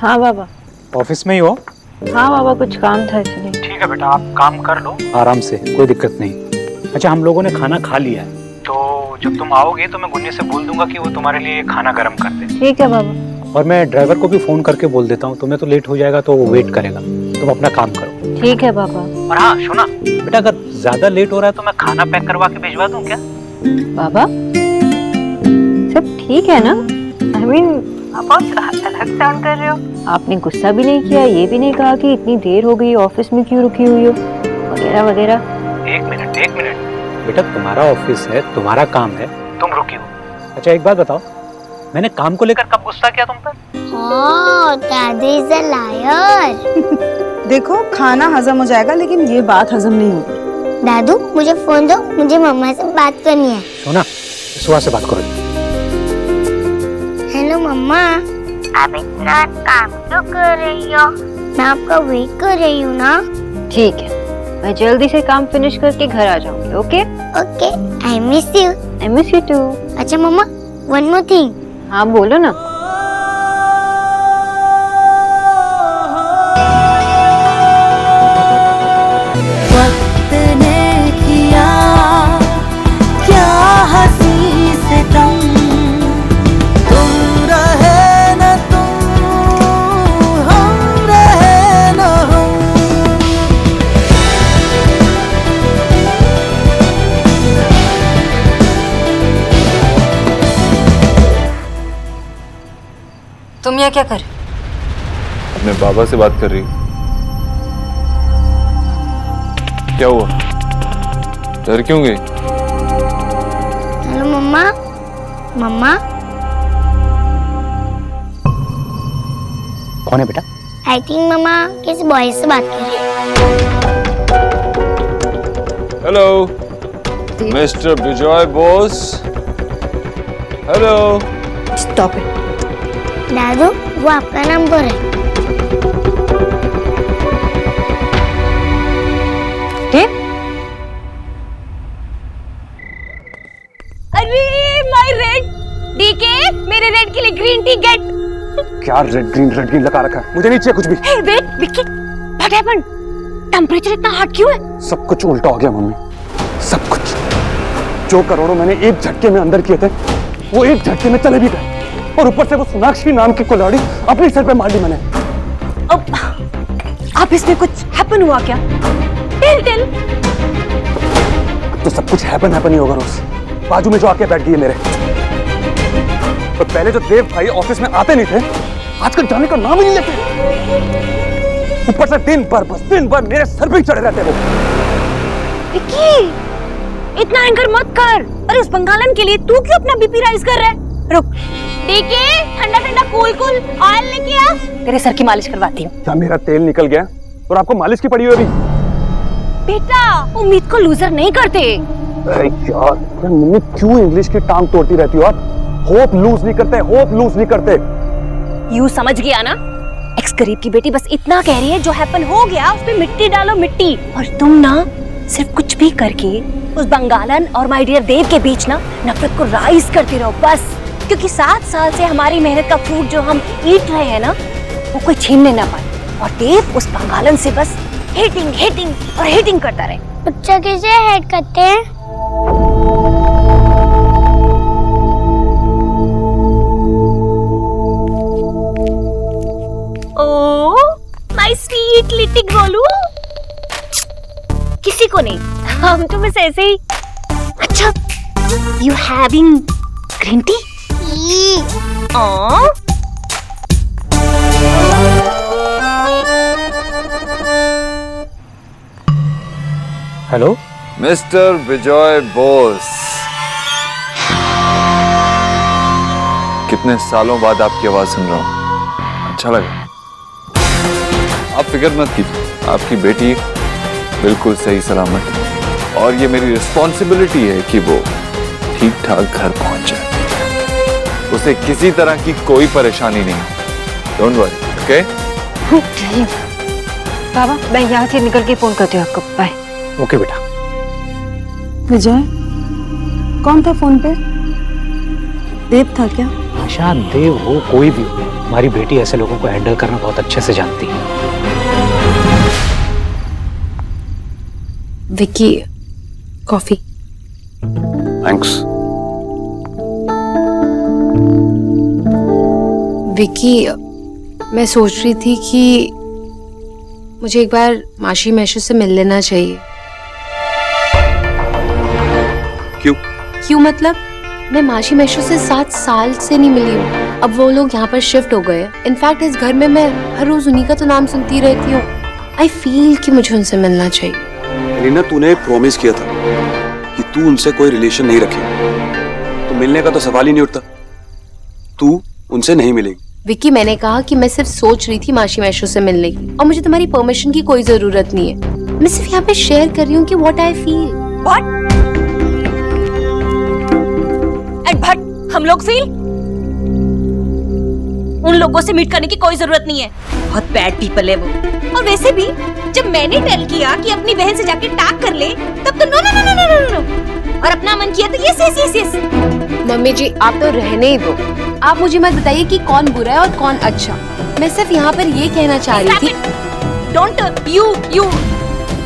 हाँ बाबा। ऑफिस में ही हो? हाँ बाबा, कुछ काम था इसलिए। ठीक है बेटा, आप काम कर लो आराम से, कोई दिक्कत नहीं। अच्छा, हम लोगों ने खाना खा लिया है, तो जब तुम आओगे तो मैं गुन्नी से बोल दूंगा कि वो तुम्हारे लिए खाना गर्म कर दे। ठीक है बाबा। और मैं ड्राइवर को भी फोन करके बोल देता हूँ, तुम्हें तो लेट हो जाएगा तो वो वेट करेगा, तुम अपना काम करो। ठीक है बाबा। और हाँ सुना बेटा, अगर ज्यादा लेट हो रहा है तो मैं खाना पैक करवा के भिजवा दूँ क्या? बाबा सब ठीक है ना? I mean, आप बहुत अलग साउंड कर रहे हो। आपने गुस्सा भी नहीं किया, ये भी नहीं कहा कि इतनी देर हो गई, ऑफिस में क्यों रुकी हुई हो वगैरह वगैरह। एक मिनट बेटा, तुम्हारा ऑफिस है, तुम्हारा काम है, तुम रुकी हो। अच्छा एक बात बताओ, मैंने काम को लेकर कब गुस्सा किया तुम पर? Daddy is a liar. देखो, खाना हजम हो जाएगा लेकिन ये बात हजम नहीं होगी। दादू मुझे फोन दो, मुझे मम्मा से बात करनी है। सुना, सुहा से बात करो। हेलो मम्मा, आप इतना काम क्यों कर रही हो? मैं आपका वेट कर रही हूँ ना। ठीक है, मैं जल्दी से काम फिनिश करके घर आ जाऊंगी। Okay okay, I miss you. I miss you too. अच्छा मम्मा, वन मोर थिंग। हाँ बोलो ना। वक्त ने किया क्या हंसी सितम, तुम रहे न तुम, हम रहे न हम। तुम यहाँ क्या कर? अपने बाबा से बात कर रही हूँ। क्या हुआ, डर क्यों गई? हेलो मम्मा। मम्मा कौन है बेटा? आई थिंक मम्मा किसी बॉय से बात कर रही है। Hello mister Vijay Bose. Hello. Stop it. दादू वो आपका नंबर है। अरे माय रेड डीके, मेरे रेड के लिए ग्रीन टी गेट। क्या रेड ग्रीन लगा रखा है? मुझे नहीं चाहिए कुछ भी। Hey wait Vicky, what happened? Temperature इतना हॉट क्यों है? सब कुछ उल्टा हो गया मम्मी, सब कुछ। जो करोड़ों मैंने एक झटके में अंदर किए थे वो एक झटके में चले भी गए, और ऊपर से वो सोनाक्षी नाम की कुल्हाड़ी अपने सर पे मार ली मैंने। अब इसमें कुछ हैपन हुआ क्या? टेल। तो सब कुछ हैपन ही होगा रोज। बाजू में जो आके बैठ गई है मेरे, तो पहले जो देव भाई ऑफिस में आते नहीं थे, आजकल जाने का नाम ही नहीं लेते। ऊपर से दिन भर मेरे सर पे ही चढ़े रहते वो। विक्की, इतना एंगर मत कर। अरे उस बंगालन के लिए तू क्यों अपना बीपी राइज कर रहा है? रुक डीके, ठंडा कूल ऑयल लेके आ, तेरे सर की मालिश करवाती हूँ। क्या मेरा तेल निकल गया और आपको मालिश की पड़ी हुई अभी? बेटा, उम्मीद को लूजर नहीं करते। अरे यार, मम्मी क्यों इंग्लिश की टांग तोड़ती रहती हो आप? होप लूज नहीं करते। यू समझ गया ना? एक्स गरीब की बेटी बस इतना कह रही है, जो हैपन हो गया उस पे मिट्टी डालो मिट्टी। और तुम ना सिर्फ कुछ भी करके उस बंगालन और माय डियर देव के बीच ना नफरत को राइज करते रहो बस। क्योंकि 7 साल से हमारी मेहनत का फ्रूट जो हम ईट रहे हैं ना, वो कोई छीनने ना पाए। और देव उस बंगालन से बस हेटिंग करता रहे। बच्चा कैसे हेट करते हैं? Oh my sweet little Golu, किसी को नहीं, हम तो बस ऐसे ही। अच्छा, you having green tea? Hello mister Vijay Bose, कितने सालों बाद आपकी आवाज सुन रहा हूं, अच्छा लगा। आप फिक्र मत कीजिए, आपकी बेटी बिल्कुल सही सलामत है, और ये मेरी रिस्पॉन्सिबिलिटी है कि वो ठीक ठाक घर पहुंच जाए, उसे किसी तरह की कोई परेशानी नहीं हो। Don't worry, okay? बाबा मैं यहाँ से निकल के फोन करती हूँ आपको। बाय। ओके बेटा। विजय, कौन था फोन पे? देव था क्या? निशा, देव हो, कोई भी हो, हमारी बेटी ऐसे लोगों को हैंडल करना बहुत अच्छे से जानती है। विक्की, कॉफी। थैंक्स। विक्की, मैं सोच रही थी कि मुझे एक बार माशी मैशू से मिल लेना चाहिए। क्यों मतलब? मैं माशी मैशू से 7 साल से नहीं मिली हूँ। अब वो लोग यहाँ पर शिफ्ट हो गए। इनफैक्ट इस घर में मैं हर रोज उन्हीं का तो नाम सुनती रहती हूँ। आई फील कि मुझे उनसे मिलना चाहिए। रीना, तूने प्रॉमिस किया था कि तू उनसे कोई रिलेशन नहीं रखेगी, तो मिलने का तो सवाल ही नहीं उठता। तू उनसे नहीं मिलेगी। विक्की, मैंने कहा कि मैं सिर्फ सोच रही थी माशी मैशू से मिलने की, और मुझे तुम्हारी परमिशन की कोई जरूरत नहीं है। मैं सिर्फ यहाँ पे शेयर कर रही हूँ कि what I feel. What? And but हम लोग फील? उन लोगों से मीट करने की कोई जरूरत नहीं है। बहुत बैड पीपल है वो। और वैसे भी जब मैंने टेल किया कि अपनी बहन से जाके टैग कर ले, तब तो no no no no no no, और अपना मन किया तो यस। मम्मी जी, आप तो रहने ही दो। आप मुझे मत बताइए कि कौन बुरा है और कौन अच्छा। मैं सिर्फ यहाँ पर ये कहना चाह रही थी। डोंट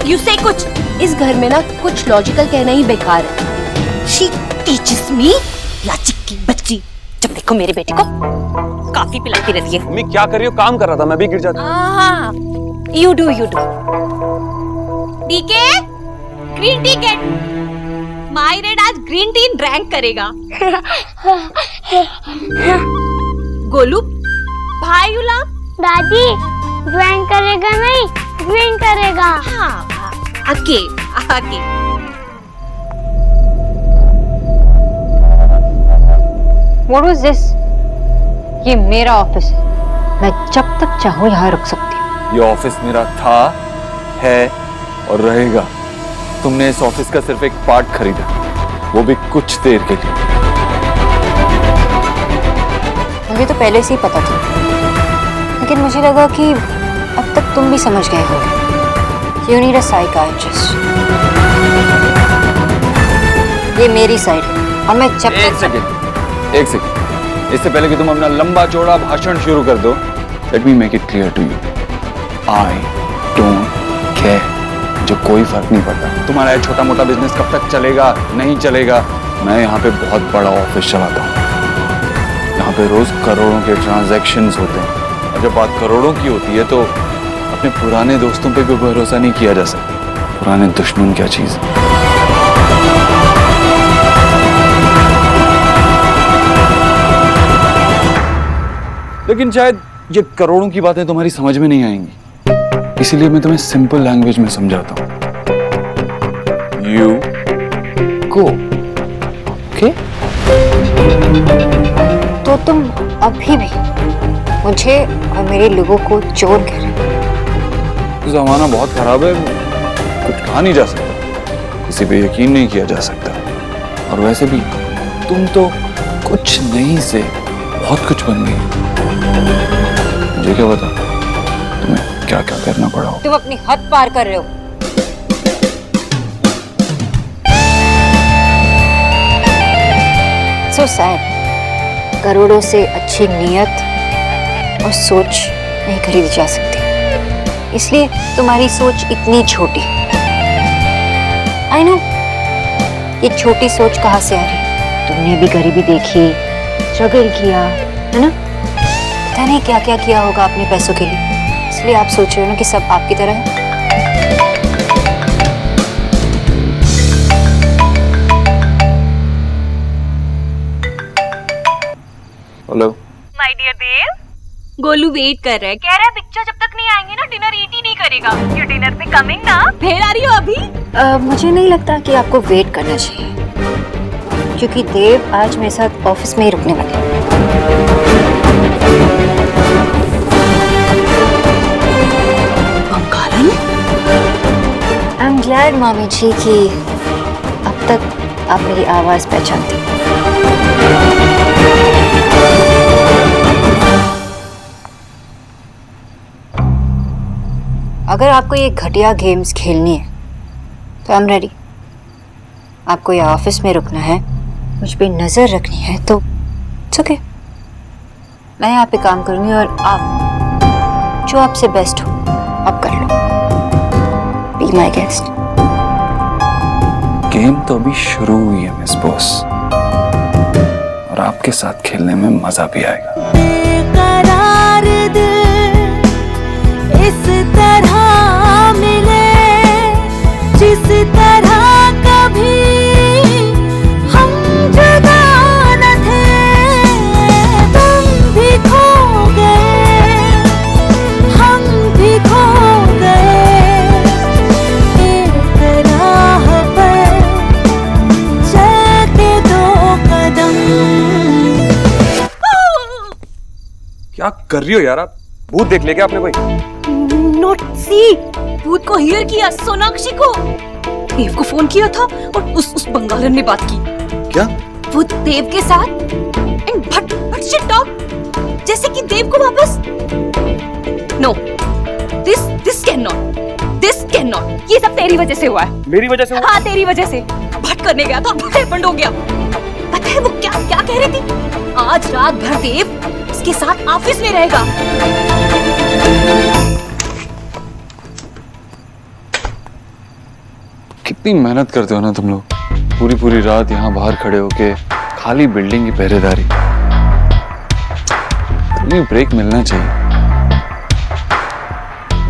यू से कुछ। इस घर में ना कुछ लॉजिकल कहना ही बेकार है। शी टीचेस मी, लाचिक की बच्ची। जब देखो मेरे बेटे को काफी पिलाती रहती है। मम्मी क्या कर रही हो? काम कर रहा था, मैं भी गिर जाता। यू डू डीके, ग्रीन टी गेट। मायरेड आज ग्रीन टी ड्रैंक करेगा। गोलू, भाई गुलाम, दादी ड्राइंग करेगा नहीं, ग्रीन करेगा। हाँ, आके। What was this? ये मेरा ऑफिस है। मैं जब तक चाहूँ यहाँ रुक सकती हूँ। ये ऑफिस मेरा था, है और रहेगा। तुमने इस ऑफिस का सिर्फ एक पार्ट खरीदा, वो भी कुछ देर के लिए। मुझे तो पहले से ही पता था, लेकिन मुझे लगा कि अब तक तुम भी समझ गए हो। You need a psychiatrist। ये मेरी साइड है और मैं जब एक सेकंड। इससे पहले कि तुम अपना लंबा चौड़ा भाषण शुरू कर दो, let me make it clear to you, I don't care. जो कोई फर्क नहीं पड़ता तुम्हारा ये छोटा मोटा बिजनेस कब तक चलेगा, नहीं चलेगा। मैं यहाँ पे बहुत बड़ा ऑफिस चलाता हूँ। यहाँ पे रोज करोड़ों के ट्रांजैक्शंस होते हैं, और जब बात करोड़ों की होती है तो अपने पुराने दोस्तों पे भी भरोसा नहीं किया जा सकता। पुराने दुश्मन क्या चीज है। लेकिन शायद ये करोड़ों की बातें तुम्हारी समझ में नहीं आएंगी, इसीलिए मैं तुम्हें सिंपल लैंग्वेज में समझाता हूं। You go, okay? तो तुम अभी भी मुझे और मेरे लोगों को चोर कह रहे हो। जमाना बहुत खराब है, कुछ कहा नहीं जा सकता, किसी पे यकीन नहीं किया जा सकता। और वैसे भी तुम तो कुछ नहीं से बहुत कुछ बन गई। मुझे क्या पता तुम्हें क्या क्या करना पड़ा हो। तुम अपनी हद पार कर रहे हो। So sad। करोड़ों से अच्छी नीयत और सोच नहीं खरीदी जा सकती, इसलिए तुम्हारी सोच इतनी छोटी। I know, ये छोटी सोच कहाँ से आ रही? तुमने भी गरीबी देखी, स्ट्रगल किया, है ना? पता नहीं क्या क्या किया होगा अपने पैसों के लिए, इसलिए आप सोच रहे हो ना कि सब आपकी तरह है। Hello my dear Dev, Golu wait कर रहा है। कह रहा है पिक्चर जब तक नहीं आएंगे ना डिनर ईट ही नहीं करेगा। यू डिनर पे कमिंग ना? भेड़ आ रही हो अभी? मुझे नहीं लगता कि आपको वेट करना चाहिए, क्योंकि देव आज मेरे साथ ऑफिस में ही रुकने वाले हैं। आई एम ग्लैड मामी जी कि अब तक आप मेरी आवाज पहचानती। अगर आपको ये घटिया गेम्स खेलनी है तो आई एम रेडी। आपको ये ऑफिस में रुकना है, मुझ पे नजर रखनी है तो इट्स ओके। मैं यहाँ पे काम करूंगी और आप जो आपसे बेस्ट हो आप कर लो। Be my guest. गेम तो अभी शुरू हुई है मिस बॉस, और आपके साथ खेलने में मजा भी आएगा। बेकरार दिल इस तरह मिले जिस तरह कभी हम जुदा न थे। तुम भी खो गए हम भी खो गए, एक राह पर चलते दो कदम। क्या कर रही हो यार आप? भूत देख लिया क्या आपने कोई? नॉट सी, भूत को हियर किया, सोनाक्षी को। देव को फोन किया था और उस बंगालन ने बात की। क्या? वो देव के साथ एंड भट शिट टॉक, जैसे कि देव को वापस। No, this can not. ये सब तेरी वजह से हुआ है। मेरी वजह से हुआ? हाँ, तेरी वजह से। भट करने गया था, भट हैपेंड हो गया। पता है वो क्या कह रही थी? आज रात भर देव उसके साथ ऑफिस में रहेगा। कितनी मेहनत करते हो ना तुम लोग, पूरी रात यहाँ बाहर खड़े होके खाली बिल्डिंग की पहरेदारी। तुम्हें ब्रेक मिलना चाहिए।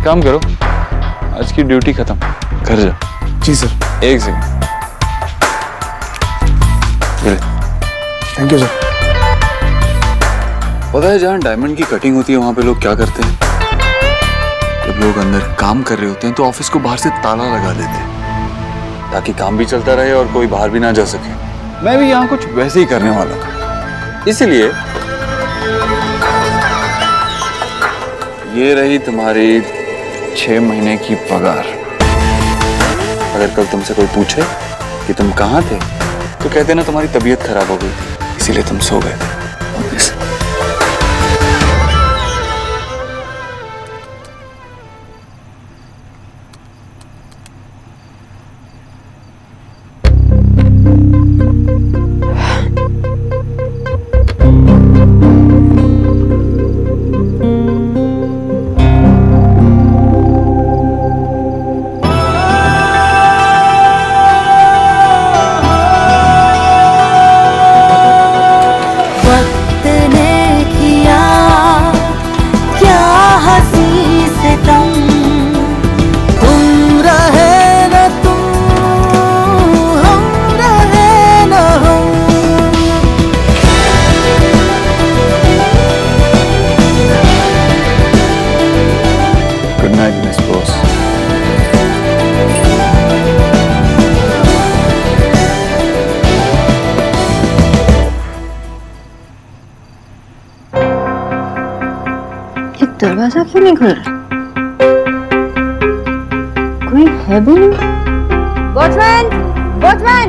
काम करो, आज की ड्यूटी खत्म, घर जाओ। जी सर। एक सेकंड, थैंक यू सर। पता है जहाँ डायमंड की कटिंग होती है वहां पे लोग क्या करते हैं? जब लोग अंदर काम कर रहे होते हैं तो ऑफिस को बाहर से ताला लगा देते हैं ताकि काम भी चलता रहे और कोई बाहर भी ना जा सके। मैं भी यहाँ कुछ वैसे ही करने वाला हूँ, इसीलिए ये रही तुम्हारी 6 महीने की पगार। अगर कल तुमसे कोई पूछे कि तुम कहाँ थे तो कहते ना तुम्हारी तबीयत खराब हो गई थी इसीलिए तुम सो गए थे। ऑफिस दरवाजा क्यों नहीं खुल रहा? कोई है भी नहीं। Watchman, watchman.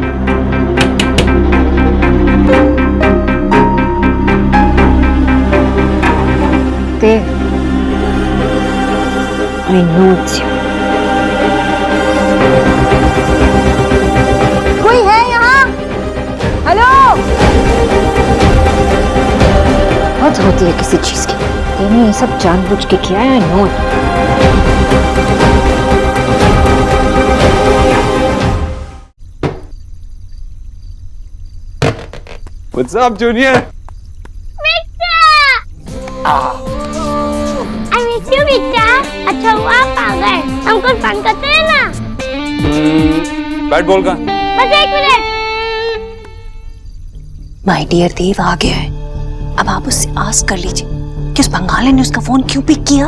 Dev, I know it's you. कोई है यहाँ? हेलो? हद होती है किसी चीज की। मैंने ये सब जानबूझ के किया है, I know it. What's up, Junior? I miss you, बेटा। अच्छा हुआ आप आ गए। हम कुछ फन करते हैं ना? बैट बॉल का। बस 1 मिनट। माय डियर देव आ गया है। अब आप उससे आस्क कर लीजिए कि उस बंगाली ने उसका फोन क्यों पिक किया।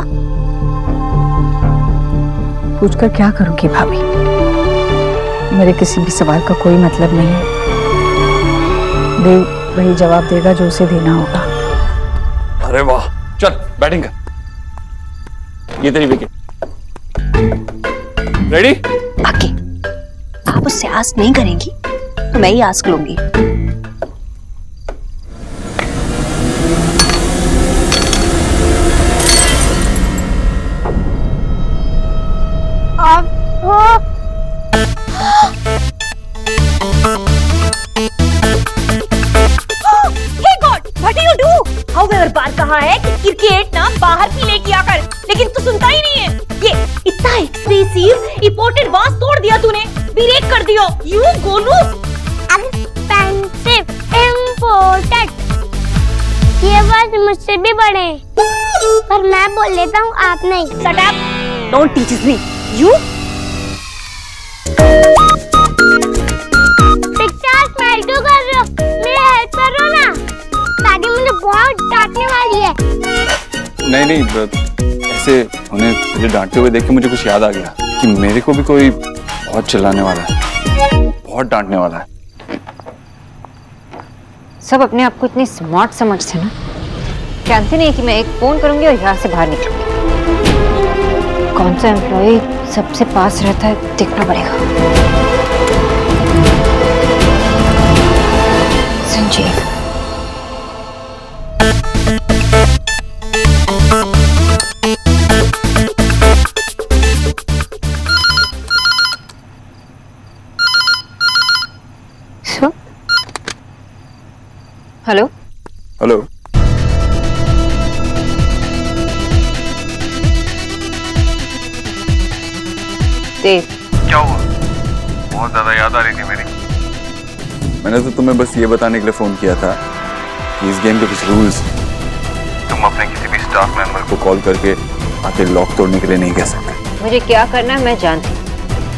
पूछकर क्या करूंगी भाभी? मेरे किसी भी सवाल का कोई मतलब नहीं है। देव वही जवाब देगा जो उसे देना होगा। अरे वाह, चल बैटिंग कर। ये तेरी विकेट। रेडी? आगे आप उससे आस्क नहीं करेंगी तो मैं ही आस्क लूंगी। Hey God, what do you do? However, बार कहा कहा है कि क्रिकेट ना बाहर की लेके आकर, लेकिन तू सुनता ही नहीं है। ये इतना एक्सपेंसिव इंपोर्टेड वास तोड़ दिया तूने, ब्रेक कर दियो। यू गोलू एक्सपेंसिव इम्पोर्टेड, ये वर्ड मुझसे भी बड़े हैं, पर मैं बोल लेता हूँ, आप नहीं। Shut up, don't teach me. You picture smile क्यों कर रहे हो? मेरी हेल्प करो ना, दादी मुझे बहुत डांटने वाली है। नहीं ऐसे उन्हें मुझे डांटते हुए देख के मुझे कुछ याद आ गया कि मेरे को भी कोई बहुत चिल्लाने वाला है, बहुत डांटने वाला है। सब अपने आप को इतनी स्मार्ट समझते ना, जानते नहीं कि मैं एक फोन करूंगी और यहाँ से बाहर निकलूंगी। कौन सा एम्प्लॉय सबसे पास रहता है देखना पड़ेगा। संजीव, हेलो हेलो, देव, क्या हुआ? बहुत ज्यादा याद आ रही थी मेरी। मैंने तो तुम्हें बस ये बताने के लिए फोन किया था कि इस गेम के कुछ रूल्स तुम अपने किसी भी स्टाफ मेंबर को कॉल करके आके लॉक तोड़ने के लिए नहीं कह सकते। मुझे क्या करना है मैं जानती हूँ,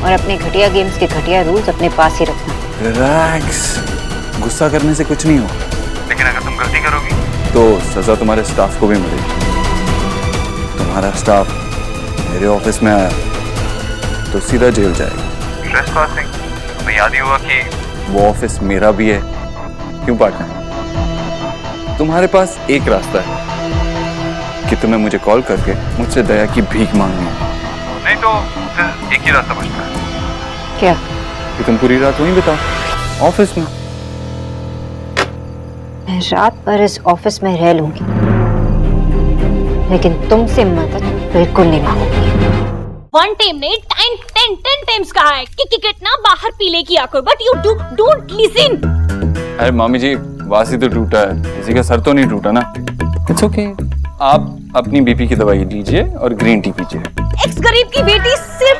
और अपने घटिया गेम्स के घटिया रूल्स अपने पास ही रखना। रिलैक्स, गुस्सा करने से कुछ नहीं हो, लेकिन अगर तुम गलती करोगी तो सजा तुम्हारे स्टाफ को भी मिलेगी। तुम्हारा स्टाफ मेरे ऑफिस में आया तो सीधा जेल जाएगा। ट्रेसपासिंग, तुम्हें याद ही होगा कि वो ऑफिस मेरा भी है। क्यों पार्टनर? तुम्हारे पास एक रास्ता है कि तुम्हें मुझे कॉल करके मुझसे दया की भीख मांगनी है, नहीं तो फिर एक ही रास्ता बचता है। क्या? कि तुम पूरी रात वहीं बिताओ ऑफिस में। मैं रात भर इस ऑफिस में रह लूंगी, लेकिन तुमसे मदद बिल्कुल नहीं मांगूंगी। वन टीम ने 10 टाइम्स कहा है कि क्रिकेट ना बाहर पी ले की आकर, बट यू डोंट लिसन। अरे मामी जी, वासी तो टूटा है, किसी का सर तो नहीं टूटा ना। इट्स ओके, आप अपनी बीपी की दवाई लीजिए और ग्रीन टी पीजिए। एक्स गरीब की बेटी सिर्फ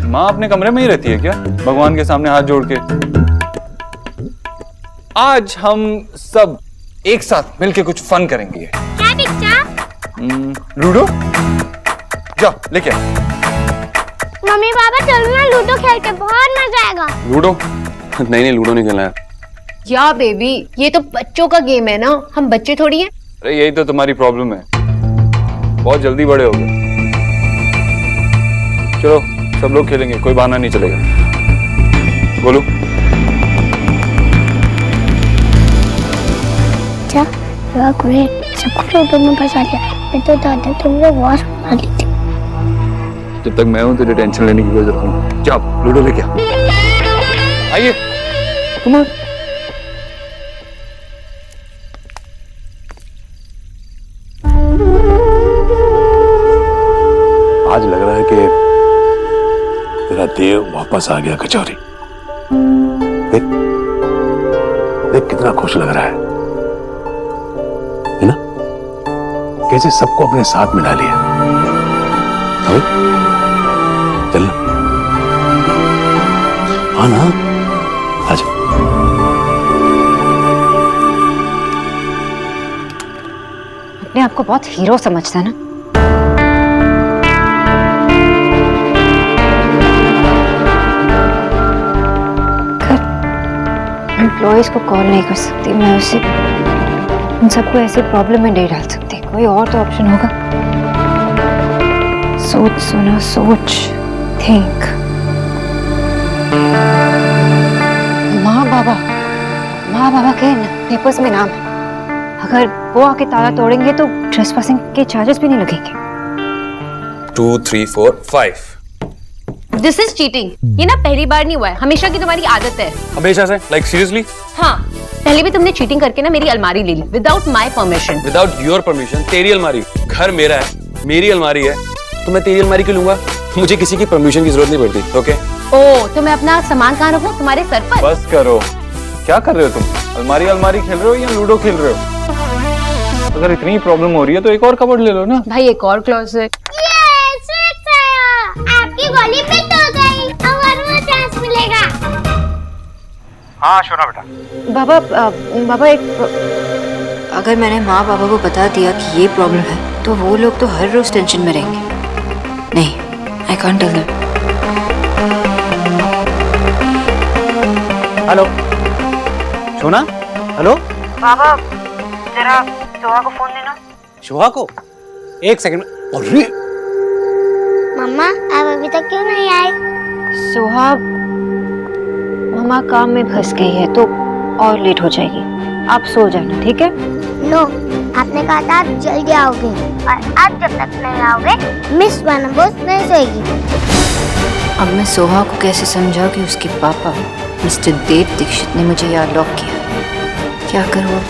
माँ अपने कमरे में ही रहती है क्या, भगवान के सामने हाथ जोड़ के? आज हम सब एक साथ मिलके कुछ फन करेंगे। क्या पिक्चर? लूडो, जाओ लेके आ। मम्मी पापा चलो ना लूडो खेलते, बहुत मजा आएगा। लूडो? नहीं लूडो नहीं खेलना है। या बेबी, ये तो बच्चों का गेम है ना, हम बच्चे थोड़ी हैं। अरे यही तो तुम्हारी प्रॉब्लम है, बहुत जल्दी बड़े हो गए। चलो सब लोग खेलेंगे, कोई बहाना नहीं चलेगा। बोलो। क्या? ग्रेट, सबको लूडो में फंसा दिया। मैं तो दादा तुमने वॉश बना ली थी। जब तक मैं हूं तुझे टेंशन लेने की कोई जरूरत नहीं। जाओ लूडो लेके आओ। आइए तुम। आज लग रहा है कि तेरा देव वापस आ गया कचौरी। देख देख कितना खुश लग रहा है ना? कैसे सबको अपने साथ मिला लिया। चल आना, आजा। अपने आप को बहुत हीरो समझता है ना। एम्प्लॉयज को कॉल नहीं कर सकती मैं, उसे उन सबको ऐसे प्रॉब्लम में नहीं डाल सकती। कोई और तो ऑप्शन होगा। सोच सोना सोच, थिंक। माँ बाबा के पेपर्स में नाम है। अगर वो आके ताला तोड़ेंगे तो ट्रेसपासिंग के चार्जेस भी नहीं लगेंगे। 2 3 4 5। This is cheating. ये ना पहली बार नहीं हुआ है, हमेशा की तुम्हारी आदत है। हमेशा से? Like seriously? हाँ, पहले भी तुमने चीटिंग करके ना मेरी अलमारी ले ली without my permission. Without your permission? तेरी अलमारी, घर मेरा है, मेरी अलमारी है, तो मैं तेरी अलमारी क्यों लूंगा? मुझे किसी की परमिशन की जरूरत नहीं पड़ती। ओके? ओ, तो मैं अपना सामान कहाँ रखूं? तुम्हारे सर पर? बस करो, क्या कर रहे हो तुम? अलमारी खेल रहे हो या लूडो खेल रहे हो? अगर इतनी प्रॉब्लम हो रही है तो एक और कबर्ड ले लो ना। भाई एक और क्लोजेट। आपकी गोली फिट हो गई, अब और वो चांस मिलेगा। हाँ शोना बेटा। बाबा बाबा एक अगर मैंने माँ बाबा को बता दिया कि ये प्रॉब्लम है तो वो लोग तो हर रोज टेंशन में रहेंगे। नहीं, I can't tell them. Hello शोना। हेलो बाबा जरा सोहा को फोन देना। शोहा को? एक सेकंड। अरे मम्मा आप अभी तक क्यों नहीं आए? सोहा मम्मा काम में फंस गई है तो और लेट हो जाएगी। आप सो जाना, ठीक है? नो, आपने कहा था आप जल्दी आओगे और आप जब तक नहीं आओगे मिस वनबोस नहीं सोएगी। अब मैं सोहा को कैसे समझाऊं कि उसके पापा मिस्टर देव दीक्षित ने मुझे यहाँ लॉक किया? क्या करूँ अब?